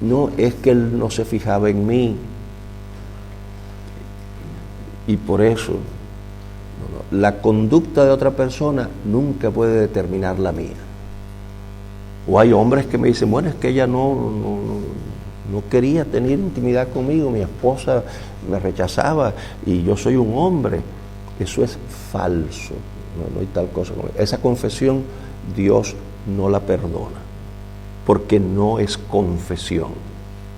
No, es que él no se fijaba en mí. Y por eso, la conducta de otra persona nunca puede determinar la mía. O hay hombres que me dicen, bueno, es que ella no quería tener intimidad conmigo, mi esposa me rechazaba y yo soy un hombre. Eso es falso, no hay tal cosa como esa confesión. Dios no la perdona, porque no es confesión.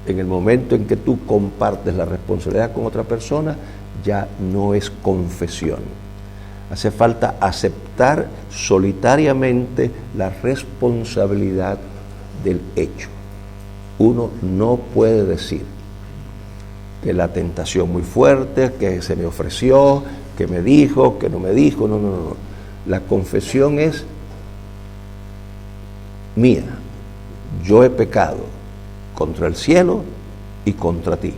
En el momento en que tú compartes la responsabilidad con otra persona, ya no es confesión. Hace falta aceptar solitariamente la responsabilidad del hecho. Uno no puede decir que la tentación muy fuerte, que se me ofreció, que me dijo, que no me dijo. No. La confesión es mía. Yo he pecado contra el cielo y contra ti.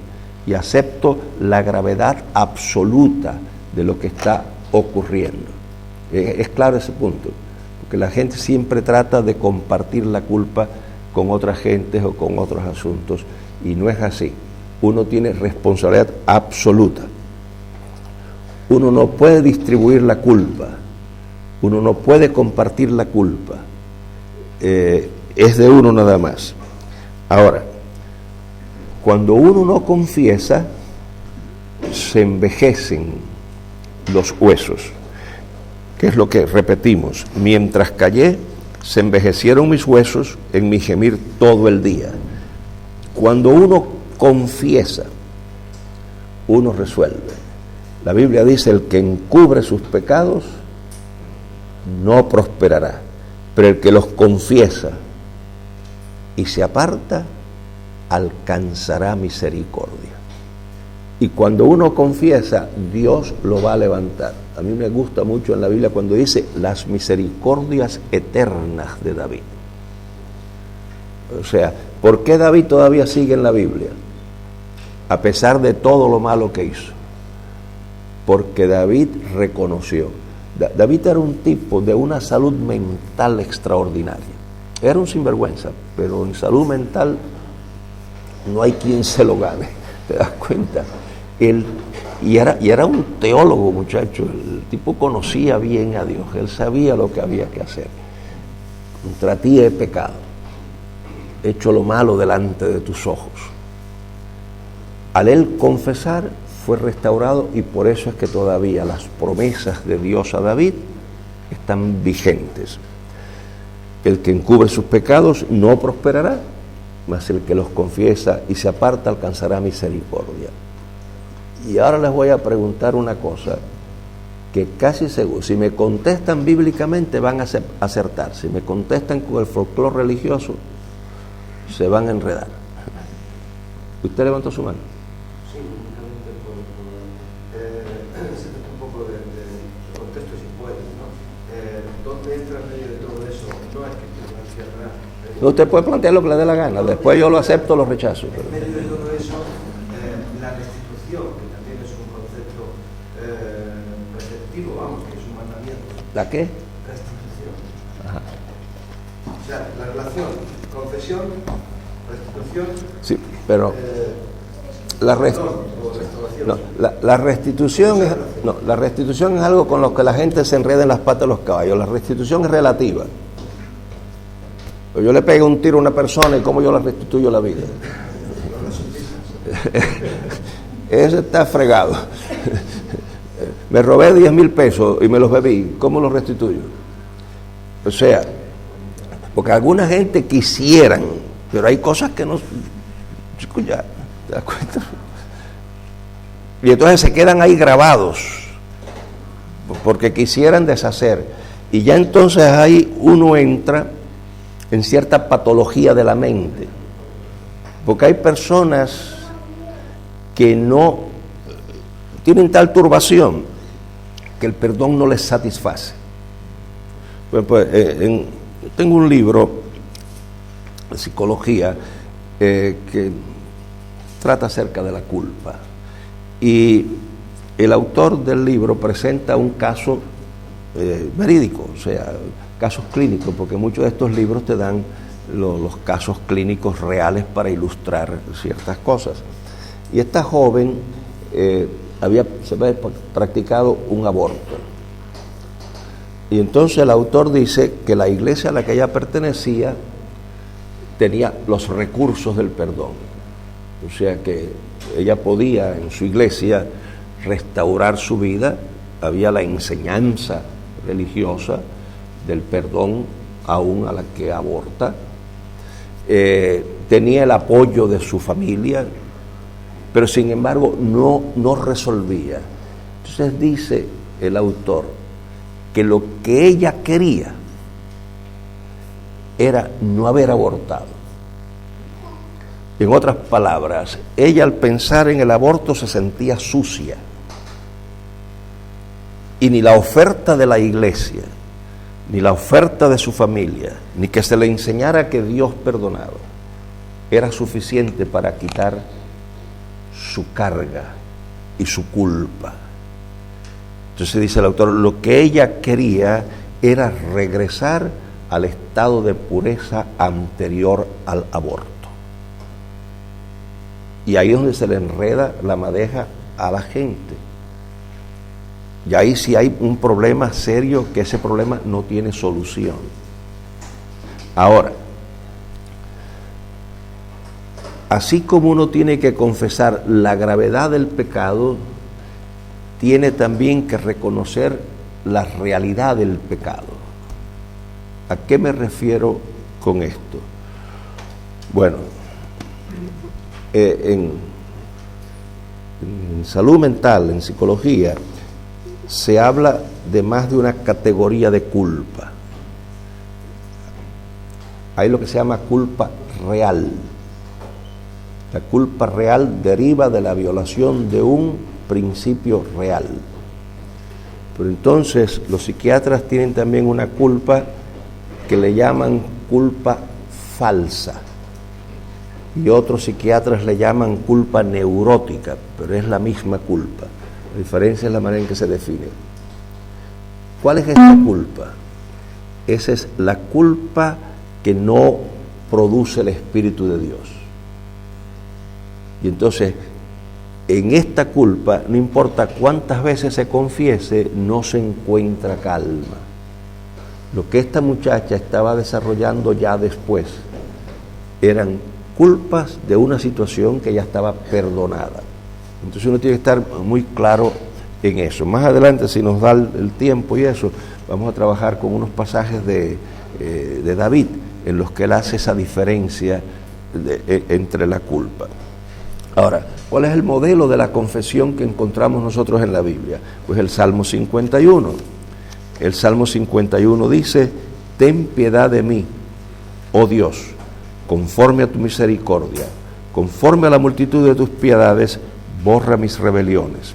Y acepto la gravedad absoluta de lo que está ocurriendo. Es claro ese punto, porque la gente siempre trata de compartir la culpa con otras gentes o con otros asuntos, y no es así. Uno tiene responsabilidad absoluta. Uno no puede distribuir la culpa, uno no puede compartir la culpa, es de uno nada más. Ahora, cuando uno no confiesa, se envejecen los huesos, que es lo que repetimos: mientras callé, se envejecieron mis huesos en mi gemir todo el día. Cuando uno confiesa, uno resuelve. La Biblia dice: el que encubre sus pecados no prosperará, pero el que los confiesa y se aparta alcanzará misericordia. Y cuando uno confiesa, Dios lo va a levantar. A mí me gusta mucho en la Biblia cuando dice las misericordias eternas de David. O sea, ¿por qué David todavía sigue en la Biblia? A pesar de todo lo malo que hizo. Porque David reconoció. David era un tipo de una salud mental extraordinaria. Era un sinvergüenza, pero en salud mental no hay quien se lo gane. ¿Te das cuenta? Y era un teólogo, muchacho. El tipo conocía bien a Dios. Él sabía lo que había que hacer. Contra ti he pecado, he hecho lo malo delante de tus ojos. Al él confesar, fue restaurado, y por eso es que todavía las promesas de Dios a David están vigentes. El que encubre sus pecados no prosperará, mas el que los confiesa y se aparta alcanzará misericordia. Y ahora les voy a preguntar una cosa que casi seguro, si me contestan bíblicamente van a acertar, si me contestan con el folclore religioso se van a enredar. ¿Usted levantó su mano? Sí, únicamente se trata un poco de contexto, si puede, ¿no? ¿Dónde entra en medio de todo eso? No es que te van a cierrar. Usted puede plantear lo que le dé la gana, después yo lo acepto o lo rechazo. En medio de todo eso, la restitución, que también es un concepto preceptivo, vamos, que es un mandamiento. ¿La qué? Restitución. Ajá. O sea, la relación confesión, restitución. Sí, pero la restitución es algo con lo que la gente se enreda en las patas de los caballos. La restitución es relativa. Yo le pego un tiro a una persona y cómo yo le restituyo la vida. Ese está fregado. Me robé 10,000 pesos y me los bebí, ¿cómo los restituyo? O sea, porque alguna gente quisieran, pero hay cosas que no, chicos, ya, ¿te das cuenta? Y entonces se quedan ahí grabados porque quisieran deshacer, y ya entonces ahí uno entra en cierta patología de la mente, porque hay personas que no tienen tal turbación que el perdón no les satisface. Tengo un libro de psicología que trata acerca de la culpa, y el autor del libro presenta un caso verídico, o sea, casos clínicos, porque muchos de estos libros te dan los casos clínicos reales para ilustrar ciertas cosas. Y esta joven se había practicado un aborto. Y entonces el autor dice que la iglesia a la que ella pertenecía tenía los recursos del perdón. O sea que ella podía en su iglesia restaurar su vida, había la enseñanza religiosa del perdón aún a la que aborta, tenía el apoyo de su familia, pero sin embargo no resolvía. Entonces dice el autor que lo que ella quería era no haber abortado. En otras palabras, ella al pensar en el aborto se sentía sucia. Y ni la oferta de la iglesia, ni la oferta de su familia, ni que se le enseñara que Dios perdonaba, era suficiente para quitar su carga y su culpa. Entonces dice el autor, lo que ella quería era regresar al estado de pureza anterior al aborto. Y ahí es donde se le enreda la madeja a la gente. Y ahí sí hay un problema serio, que ese problema no tiene solución. Ahora, así como uno tiene que confesar la gravedad del pecado, tiene también que reconocer la realidad del pecado. ¿A qué me refiero con esto? Bueno, en salud mental, en psicología, se habla de más de una categoría de culpa. Hay lo que se llama culpa real. La culpa real deriva de la violación de un principio real. Pero entonces los psiquiatras tienen también una culpa que le llaman culpa falsa. Y otros psiquiatras le llaman culpa neurótica, pero es la misma culpa. La diferencia es la manera en que se define. ¿Cuál es esta culpa? Esa es la culpa que no produce el Espíritu de Dios. Y entonces, en esta culpa, no importa cuántas veces se confiese, no se encuentra calma. Lo que esta muchacha estaba desarrollando ya después eran culpas de una situación que ya estaba perdonada. Entonces uno tiene que estar muy claro en eso. Más adelante, si nos da el tiempo y eso, vamos a trabajar con unos pasajes de David en los que él hace esa diferencia entre la culpa. Ahora, ¿cuál es el modelo de la confesión que encontramos nosotros en la Biblia? Pues el Salmo 51. El Salmo 51 dice: ten piedad de mí, oh Dios, conforme a tu misericordia, conforme a la multitud de tus piedades, borra mis rebeliones.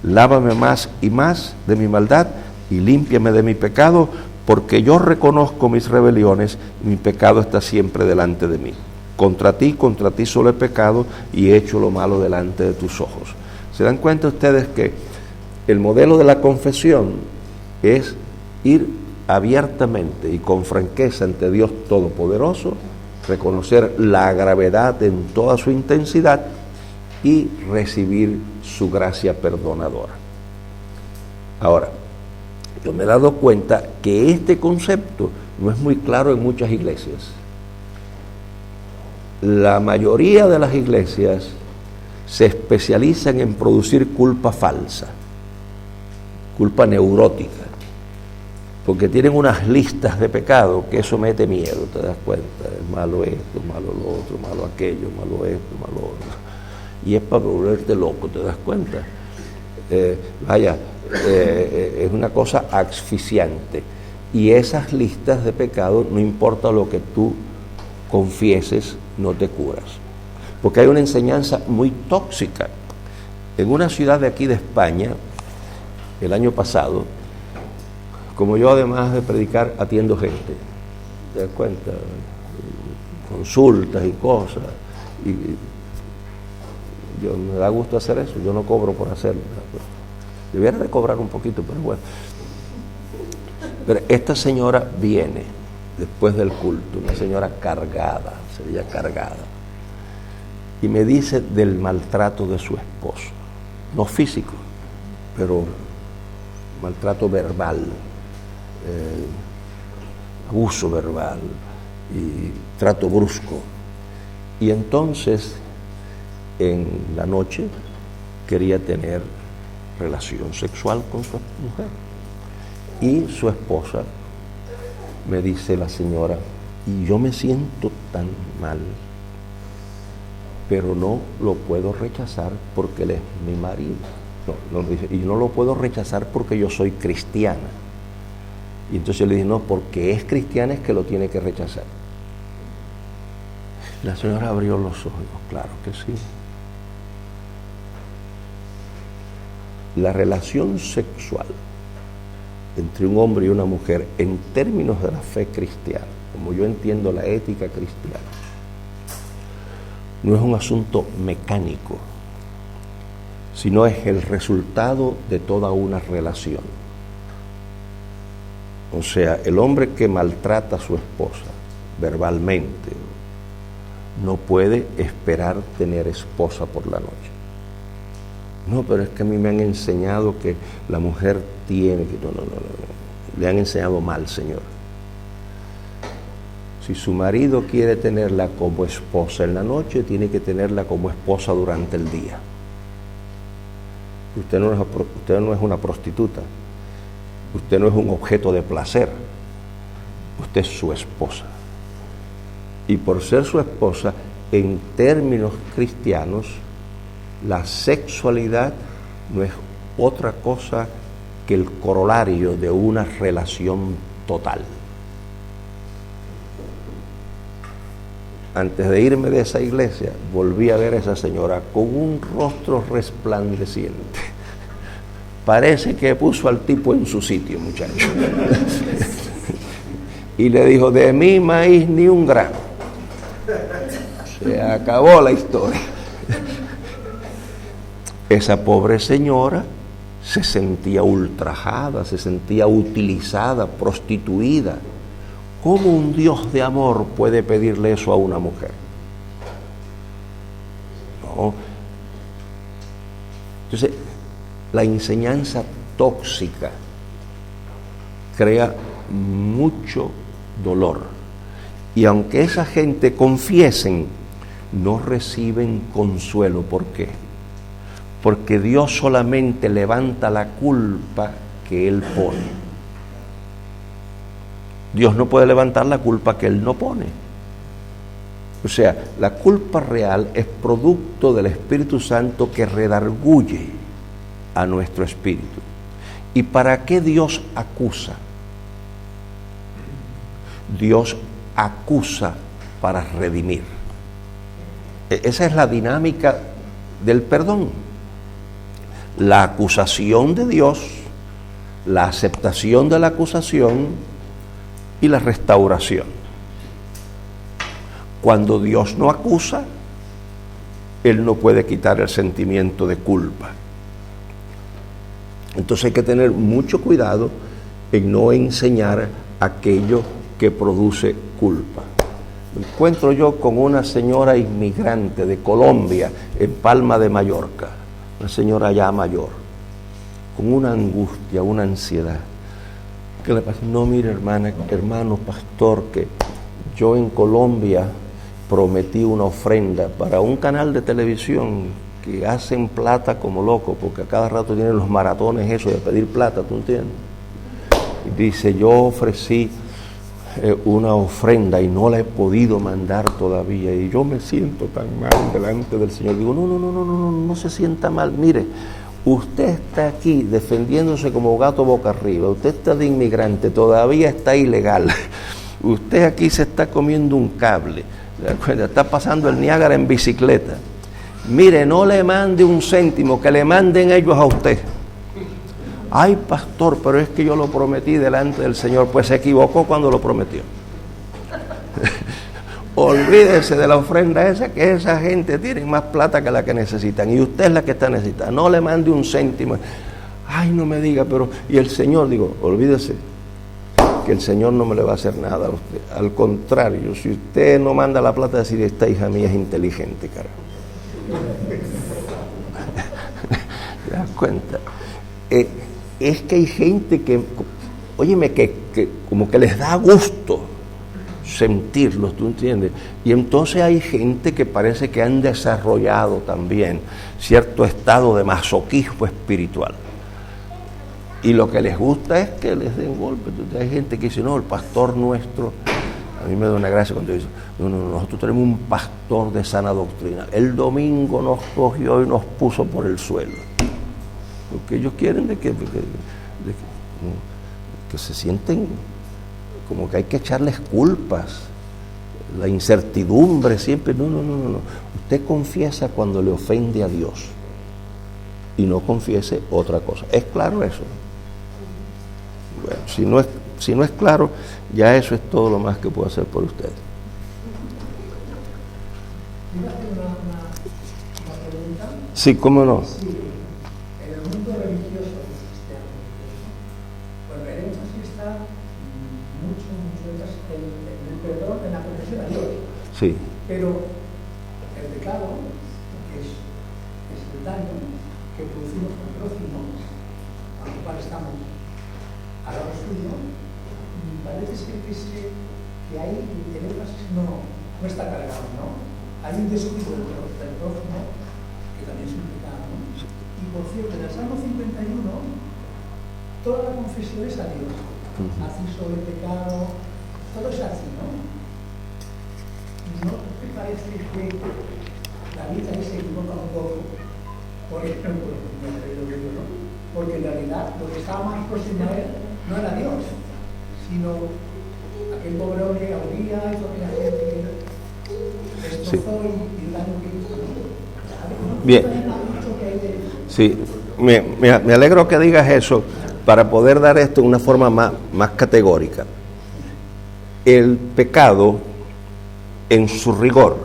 Lávame más y más de mi maldad y límpiame de mi pecado, porque yo reconozco mis rebeliones y mi pecado está siempre delante de mí. Contra ti solo he pecado y he hecho lo malo delante de tus ojos. ¿Se dan cuenta ustedes que el modelo de la confesión es ir abiertamente y con franqueza ante Dios Todopoderoso, reconocer la gravedad en toda su intensidad y recibir su gracia perdonadora? Ahora, yo me he dado cuenta que este concepto no es muy claro en muchas iglesias. La mayoría de las iglesias se especializan en producir culpa falsa, culpa neurótica, porque tienen unas listas de pecado que eso mete miedo, ¿te das cuenta? Es malo esto, malo lo otro, malo aquello, malo esto, malo otro. Y es para volverte loco, ¿te das cuenta? Es una cosa asfixiante. Y esas listas de pecado, no importa lo que tú confieses, no te curas. Porque hay una enseñanza muy tóxica. En una ciudad de aquí de España, el año pasado, como yo además de predicar atiendo gente, ¿te das cuenta? Consultas y cosas. Y yo me da gusto hacer eso, yo no cobro por hacerlo. Debiera de cobrar un poquito, pero bueno. Pero esta señora viene después del culto, una señora cargada, se veía cargada, y me dice del maltrato de su esposo, no físico, pero maltrato verbal, abuso verbal y trato brusco. Y entonces en la noche quería tener relación sexual con su mujer, y su esposa me dice, la señora, y yo me siento tan mal, pero no lo puedo rechazar porque él es mi marido. No, dice, y no lo puedo rechazar porque yo soy cristiana. Y entonces yo le dije, no, porque es cristiana es que lo tiene que rechazar. La señora abrió los ojos, claro que sí. La relación sexual entre un hombre y una mujer en términos de la fe cristiana, como yo entiendo la ética cristiana, no es un asunto mecánico, sino es el resultado de toda una relación. O sea, el hombre que maltrata a su esposa verbalmente no puede esperar tener esposa por la noche. No, pero es que a mí me han enseñado que la mujer tiene que... No. Le han enseñado mal, señor. Si su marido quiere tenerla como esposa en la noche, tiene que tenerla como esposa durante el día. Usted no es una prostituta. Usted no es un objeto de placer. Usted es su esposa. Y por ser su esposa, en términos cristianos, la sexualidad no es otra cosa que el corolario de una relación total. Antes de irme de esa iglesia, volví a ver a esa señora con un rostro resplandeciente. Parece que puso al tipo en su sitio, muchacho. Y le dijo, de mi maíz ni un grano. Se acabó la historia. Esa pobre señora se sentía ultrajada, se sentía utilizada, prostituida. ¿Cómo un Dios de amor puede pedirle eso a una mujer? No. Entonces, la enseñanza tóxica crea mucho dolor. Y aunque esa gente confiesen, no reciben consuelo. ¿Por qué? Porque Dios solamente levanta la culpa que Él pone. Dios no puede levantar la culpa que Él no pone. O sea, la culpa real es producto del Espíritu Santo que redarguye a nuestro espíritu. ¿Y para qué Dios acusa? Dios acusa para redimir. Esa es la dinámica del perdón. La acusación de Dios, la aceptación de la acusación y la restauración. Cuando Dios no acusa, Él no puede quitar el sentimiento de culpa. Entonces hay que tener mucho cuidado en no enseñar aquello que produce culpa. Me encuentro yo con una señora inmigrante de Colombia, en Palma de Mallorca, una señora ya mayor, con una angustia, una ansiedad. ¿Qué le pasa? No, mire, hermano pastor, que yo en Colombia prometí una ofrenda para un canal de televisión que hacen plata como loco, porque a cada rato tienen los maratones eso de pedir plata, ¿tú entiendes? Y dice, yo ofrecí una ofrenda y no la he podido mandar todavía, y yo me siento tan mal delante del Señor. Digo, no se sienta mal. Mire, usted está aquí defendiéndose como gato boca arriba, usted está de inmigrante, todavía está ilegal, usted aquí se está comiendo un cable, está pasando el Niágara en bicicleta. Mire, no le mande un céntimo, que le manden ellos a usted. Ay, pastor, pero es que yo lo prometí delante del Señor. Pues se equivocó cuando lo prometió. Olvídese de la ofrenda esa, que esa gente tiene más plata que la que necesitan, y usted es la que está necesitada. No le mande un céntimo. Ay, no me diga, pero... Y el Señor, digo, olvídese, que el Señor no me le va a hacer nada a usted. Al contrario, si usted no manda la plata, decir, esta hija mía es inteligente, carajo. ¿Te das cuenta? Es que hay gente que, óyeme, que como que les da gusto sentirlos, ¿tú entiendes? Y entonces hay gente que parece que han desarrollado también cierto estado de masoquismo espiritual. Y lo que les gusta es que les den golpes. Hay gente que dice, no, el pastor nuestro, a mí me da una gracia cuando dice, no, nosotros tenemos un pastor de sana doctrina. El domingo nos cogió y nos puso por el suelo. Porque ellos quieren de que se sienten como que hay que echarles culpas, la incertidumbre siempre. No. Usted confiesa cuando le ofende a Dios y no confiese otra cosa. ¿Es claro eso? Bueno, si no es claro, ya eso es todo lo más que puedo hacer por ustedes. Sí, ¿cómo no? Sí, en el mundo religioso cristiano, pues veremos así está mucho detrás el perdón en la confesión a Dios. Sí. Pero el pecado es el daño que producimos al prójimo, al cual estamos al lado suyo, y parece ser que ahí el énfasis no está cargado, ¿no? Hay un descuido del prójimo que también es un pecado, ¿no? Y por cierto, en el Salmo 51 toda la confesión es a Dios. Así sobre el pecado, todo es así, ¿no? ¿No te parece que David ahí se equivoca un poco? Por ejemplo, ¿no? Porque en realidad lo que estaba más próximo a él no era Dios, sino aquel pobre hombre que habría y toda la gente que destrozó y el daño que hizo, ¿no? Bien. Sí, me alegro que digas eso para poder dar esto de una forma más categórica. El pecado, en su rigor,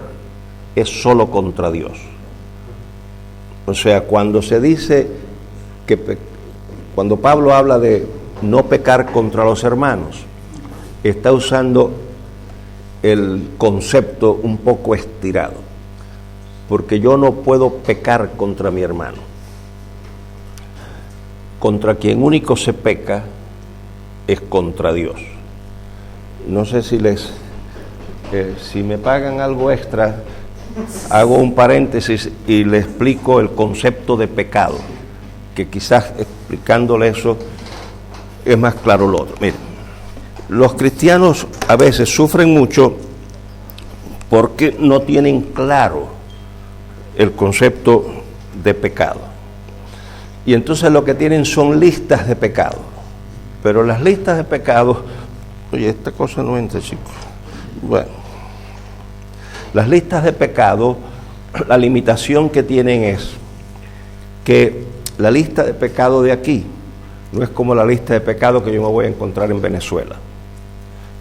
es solo contra Dios. O sea, cuando se dice que cuando Pablo habla de no pecar contra los hermanos, está usando el concepto un poco estirado, porque yo no puedo pecar contra mi hermano. Contra quien único se peca es contra Dios. No sé si si me pagan algo extra, hago un paréntesis y le explico el concepto de pecado, que quizás explicándole eso es más claro lo otro. Miren, los cristianos a veces sufren mucho porque no tienen claro el concepto de pecado. Y entonces lo que tienen son listas de pecados. Pero las listas de pecados, oye, esta cosa no entra, chicos. Bueno, las listas de pecados, la limitación que tienen es que la lista de pecado de aquí no es como la lista de pecado que yo me voy a encontrar en Venezuela.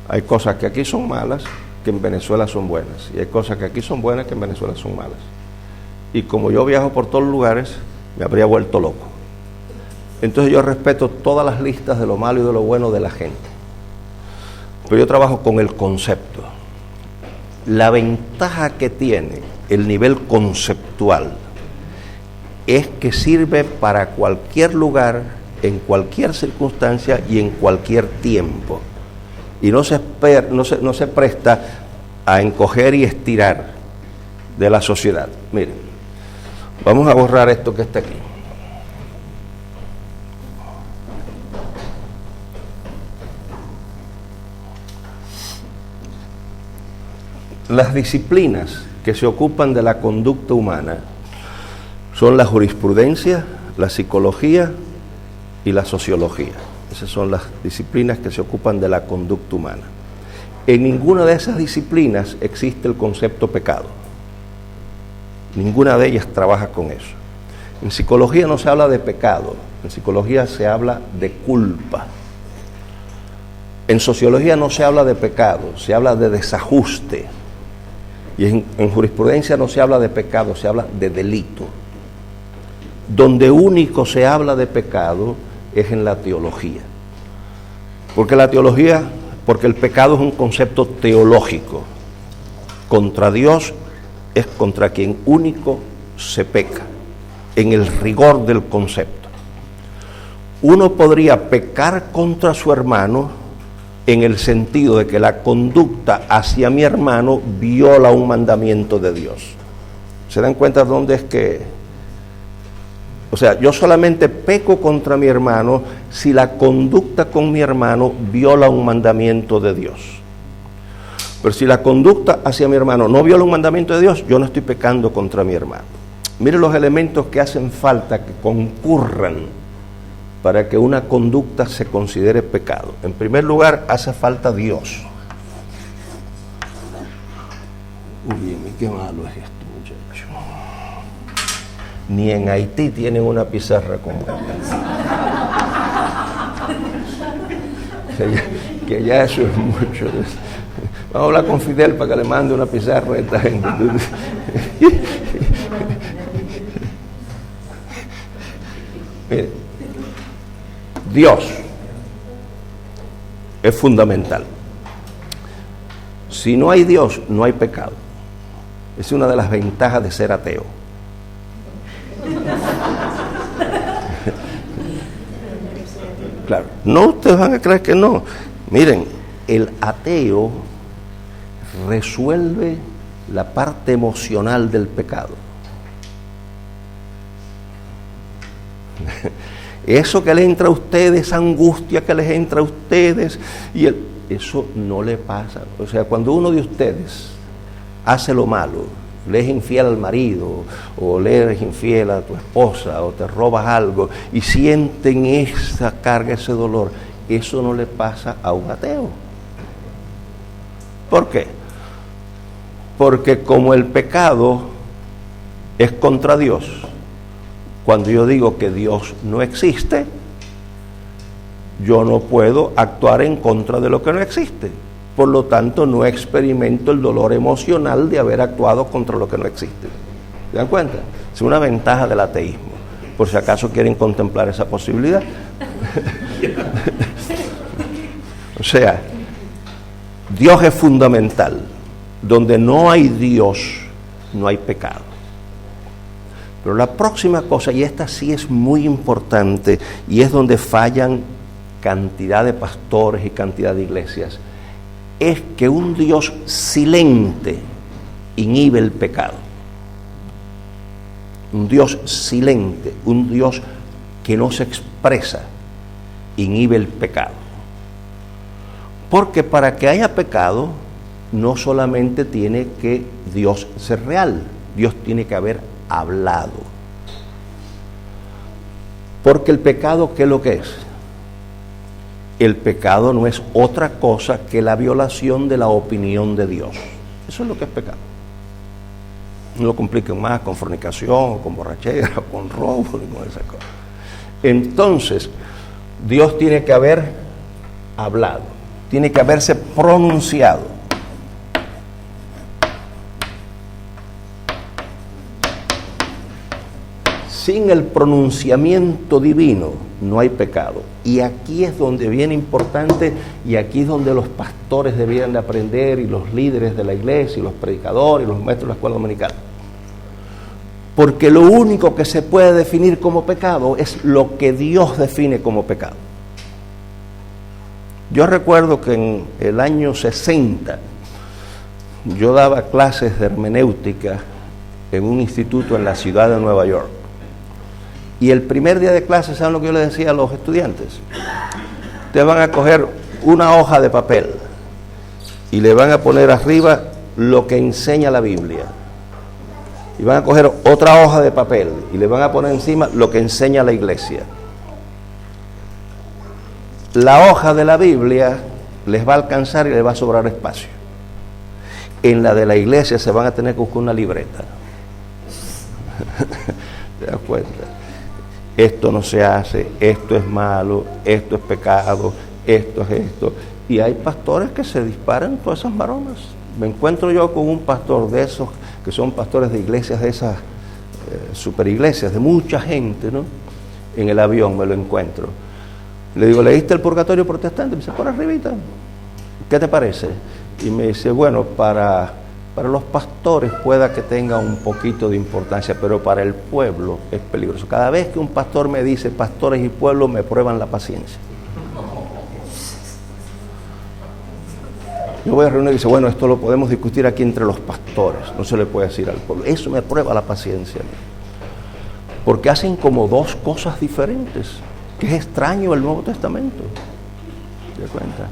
Hay cosas que aquí son malas, que en Venezuela son buenas. Y hay cosas que aquí son buenas, que en Venezuela son malas. Y como yo viajo por todos los lugares, me habría vuelto loco. Entonces yo respeto todas las listas de lo malo y de lo bueno de la gente. Pero yo trabajo con el concepto. La ventaja que tiene el nivel conceptual es que sirve para cualquier lugar, en cualquier circunstancia y en cualquier tiempo. Y no se presta a encoger y estirar de la sociedad. Miren, vamos a borrar esto que está aquí. Las disciplinas que se ocupan de la conducta humana son la jurisprudencia, la psicología y la sociología. Esas son las disciplinas que se ocupan de la conducta humana. En ninguna de esas disciplinas existe el concepto pecado. Ninguna de ellas trabaja con eso. En psicología no se habla de pecado, en psicología se habla de culpa. En sociología no se habla de pecado, se habla de desajuste. Y en jurisprudencia no se habla de pecado, se habla de delito. Donde único se habla de pecado es en la teología. Porque el pecado es un concepto teológico. Contra Dios es contra quien único se peca, en el rigor del concepto. Uno podría pecar contra su hermano en el sentido de que la conducta hacia mi hermano viola un mandamiento de Dios. ¿Se dan cuenta dónde es que? O sea, yo solamente peco contra mi hermano si la conducta con mi hermano viola un mandamiento de Dios. Pero si la conducta hacia mi hermano no viola un mandamiento de Dios, yo no estoy pecando contra mi hermano. Mire los elementos que hacen falta, que concurran para que una conducta se considere pecado. En primer lugar, hace falta Dios. Uy, qué malo es esto, muchacho. Ni en Haití tienen una pizarra como esta. Que ya eso es mucho. Vamos a hablar con Fidel para que le mande una pizarra a esta gente. Mire, Dios es fundamental. Si no hay Dios, no hay pecado. Es una de las ventajas de ser ateo. Claro, no, ustedes van a creer que no. Miren, el ateo resuelve la parte emocional del pecado. Eso que le entra a ustedes, esa angustia que les entra a ustedes, eso no le pasa. O sea, cuando uno de ustedes hace lo malo, le es infiel al marido, o le eres infiel a tu esposa, o te robas algo, y sienten esa carga, ese dolor, eso no le pasa a un ateo. ¿Por qué? Porque como el pecado es contra Dios, cuando yo digo que Dios no existe, yo no puedo actuar en contra de lo que no existe. Por lo tanto, no experimento el dolor emocional de haber actuado contra lo que no existe. ¿Se dan cuenta? Es una ventaja del ateísmo. Por si acaso quieren contemplar esa posibilidad. O sea, Dios es fundamental. Donde no hay Dios, no hay pecado. Pero la próxima cosa, y esta sí es muy importante, y es donde fallan cantidad de pastores y cantidad de iglesias, es que un Dios silente inhibe el pecado. Un Dios silente, un Dios que no se expresa, inhibe el pecado. Porque para que haya pecado, no solamente tiene que Dios ser real, Dios tiene que haber hablado. Porque el pecado, ¿qué es lo que es? El pecado no es otra cosa que la violación de la opinión de Dios. Eso es lo que es pecado. No lo compliquen más con fornicación, con borrachera, con robo, ni con esas cosas. Entonces, Dios tiene que haber hablado, tiene que haberse pronunciado. Sin el pronunciamiento divino no hay pecado. Y aquí es donde viene importante, y aquí es donde los pastores deberían de aprender, y los líderes de la iglesia, y los predicadores, y los maestros de la escuela dominical. Porque lo único que se puede definir como pecado es lo que Dios define como pecado. Yo recuerdo que en el año 60 yo daba clases de hermenéutica en un instituto en la ciudad de Nueva York. Y el primer día de clase, ¿saben lo que yo les decía a los estudiantes? Ustedes van a coger una hoja de papel y le van a poner arriba lo que enseña la Biblia. Y van a coger otra hoja de papel y le van a poner encima lo que enseña la iglesia. La hoja de la Biblia les va a alcanzar y les va a sobrar espacio. En la de la iglesia se van a tener que buscar una libreta. ¿Te das cuenta? Esto no se hace, esto es malo, esto es pecado, esto es esto. Y hay pastores que se disparan todas esas maromas. Me encuentro yo con un pastor de esos, que son pastores de iglesias, de esas superiglesias, de mucha gente, ¿no? En el avión me lo encuentro. Le digo, ¿leíste el Purgatorio Protestante? Me dice, por arribita. ¿Qué te parece? Y me dice, bueno, para los pastores pueda que tenga un poquito de importancia, pero para el pueblo es peligroso. Cada vez que un pastor me dice pastores y pueblo, me prueban la paciencia. Yo voy a reunir y dice, bueno, esto lo podemos discutir aquí entre los pastores, no se le puede decir al pueblo. Eso me prueba la paciencia. Porque hacen como dos cosas diferentes, que es extraño el Nuevo Testamento. ¿Te das cuenta?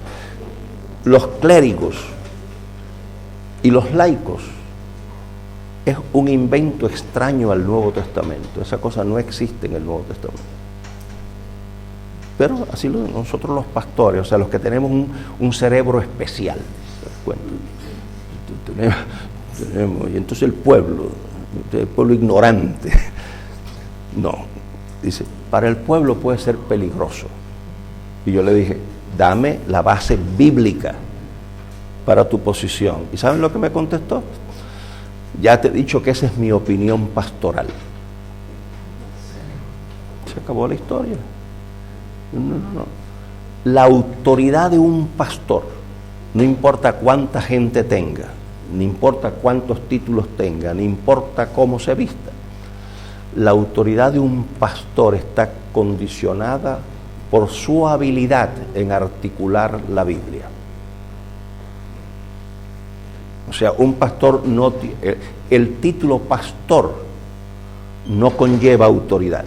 Los clérigos y los laicos es un invento extraño al Nuevo Testamento. Esa cosa no existe en el Nuevo Testamento. Pero así nosotros los pastores, o sea, los que tenemos un cerebro especial, ¿te das cuenta? Tenemos, y entonces el pueblo ignorante, no, dice, para el pueblo puede ser peligroso. Y yo le dije, dame la base bíblica para tu posición. ¿Y saben lo que me contestó? Ya te he dicho que esa es mi opinión pastoral. Se acabó la historia. No. La autoridad de un pastor, no importa cuánta gente tenga, no importa cuántos títulos tenga, no importa cómo se vista, la autoridad de un pastor está condicionada por su habilidad en articular la Biblia. O sea, un pastor no, el título pastor no conlleva autoridad,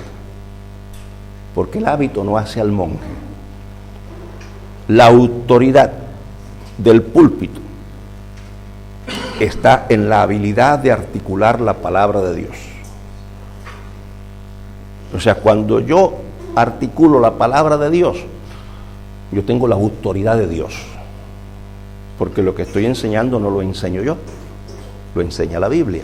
porque el hábito no hace al monje. La autoridad del púlpito está en la habilidad de articular la palabra de Dios. O sea, cuando yo articulo la palabra de Dios, yo tengo la autoridad de Dios, porque lo que estoy enseñando no lo enseño yo, lo enseña la Biblia.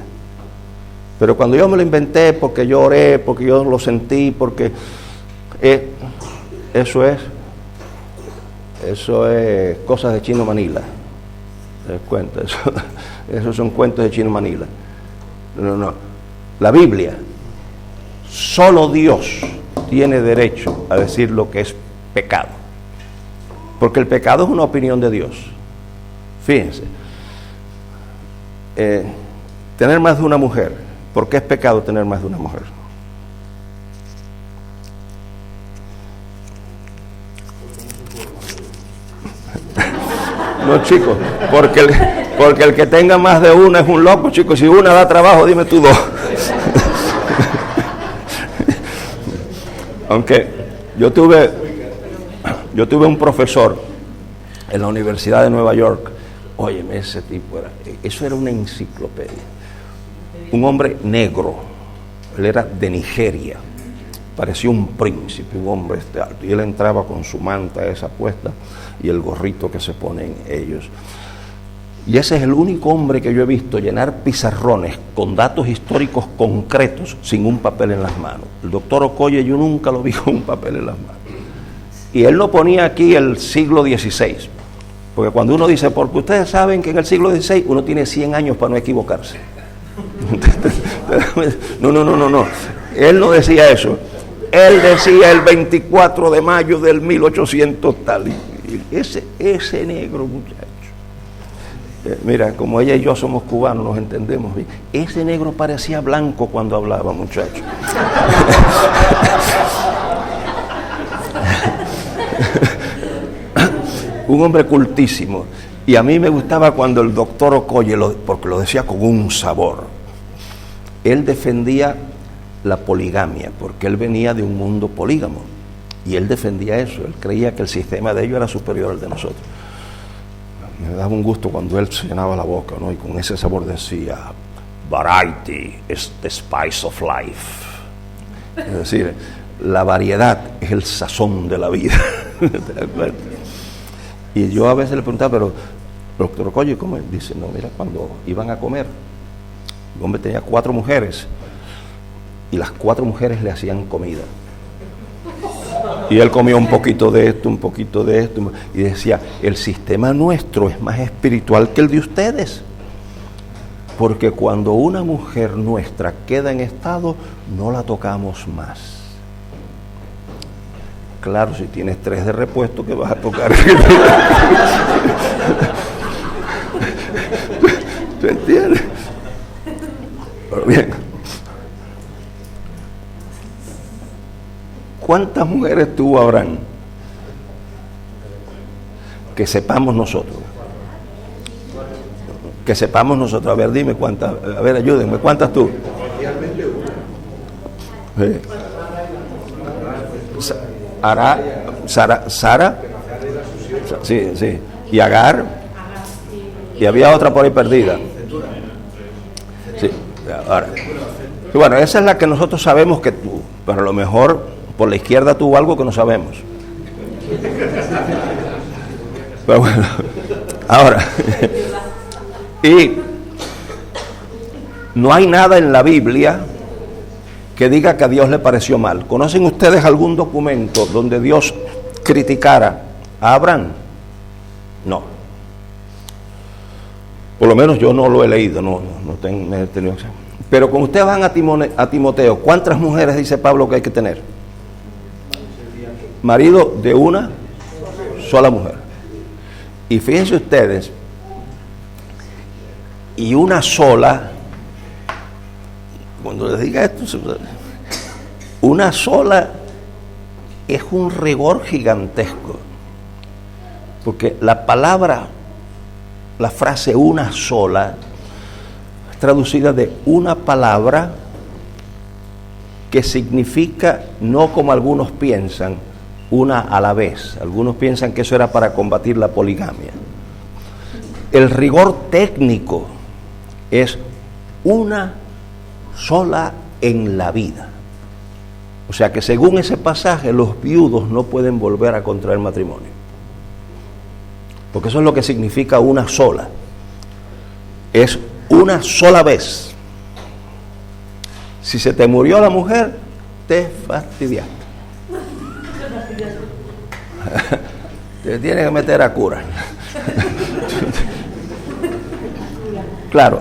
Pero cuando yo me lo inventé, porque yo oré, porque yo lo sentí, porque eso es cosas de Chino Manila. ¿Te das cuenta? Esos son cuentos de Chino Manila. No. La Biblia, solo Dios tiene derecho a decir lo que es pecado. Porque el pecado es una opinión de Dios. Fíjense. Tener más de una mujer. ¿Por qué es pecado tener más de una mujer? No, chicos, porque el que tenga más de una es un loco, chicos. Si una da trabajo, dime tú dos. Aunque yo tuve un profesor en la Universidad de Nueva York. Óyeme, ese tipo eso era una enciclopedia. Un hombre negro, él era de Nigeria, parecía un príncipe, un hombre alto, y él entraba con su manta esa puesta y el gorrito que se ponen ellos. Y ese es el único hombre que yo he visto llenar pizarrones con datos históricos concretos sin un papel en las manos. El doctor Okoye yo nunca lo vi con un papel en las manos. Y él no ponía aquí el siglo XVI, porque cuando uno dice, porque ustedes saben que en el siglo XVI uno tiene 100 años para no equivocarse. No. Él no decía eso. Él decía el 24 de mayo del 1800 tal. Y ese negro muchacho. Mira, como ella y yo somos cubanos, nos entendemos bien. Ese negro parecía blanco cuando hablaba, muchacho. Un hombre cultísimo. Y a mí me gustaba cuando el doctor Okoye, porque lo decía con un sabor, él defendía la poligamia, porque él venía de un mundo polígamo. Y él defendía eso, él creía que el sistema de ellos era superior al de nosotros. Me daba un gusto cuando él se llenaba la boca, ¿no? Y con ese sabor decía, variety is the spice of life. Es decir, la variedad es el sazón de la vida. Y yo a veces le preguntaba, pero doctor Okoye, ¿cómo? Dice, no, mira, cuando iban a comer, el hombre tenía 4 mujeres y las 4 mujeres le hacían comida. Y él comía un poquito de esto, y decía, el sistema nuestro es más espiritual que el de ustedes. Porque cuando una mujer nuestra queda en estado, no la tocamos más. Claro, si tienes 3 de repuesto, que vas a tocar. ¿Tú entiendes? Pero bien. ¿Cuántas mujeres tuvo Abraham? Que sepamos nosotros. Que sepamos nosotros. A ver, dime cuántas. A ver, ayúdenme. ¿Cuántas tú? Sí. Sara. Sí, sí. Y Agar. Y había otra por ahí perdida. Sí. Ahora. Bueno, esa es la que nosotros sabemos que tuvo. Pero a lo mejor por la izquierda tuvo algo que no sabemos. Pero bueno. Ahora. Y no hay nada en la Biblia que diga que a Dios le pareció mal. ¿Conocen ustedes algún documento donde Dios criticara a Abraham? No. Por lo menos yo no lo he leído, no he tenido. Pero cuando ustedes van a Timoteo, ¿cuántas mujeres dice Pablo que hay que tener? Marido de una sola mujer. Y fíjense ustedes, y una sola, cuando les diga esto, una sola es un rigor gigantesco, porque la palabra, la frase una sola, es traducida de una palabra que significa, no como algunos piensan, una a la vez. Algunos piensan que eso era para combatir la poligamia. El rigor técnico es una sola en la vida. O sea que según ese pasaje, los viudos no pueden volver a contraer matrimonio. Porque eso es lo que significa una sola. Es una sola vez. Si se te murió la mujer, te fastidiaste. Te tienes que meter a cura. Claro.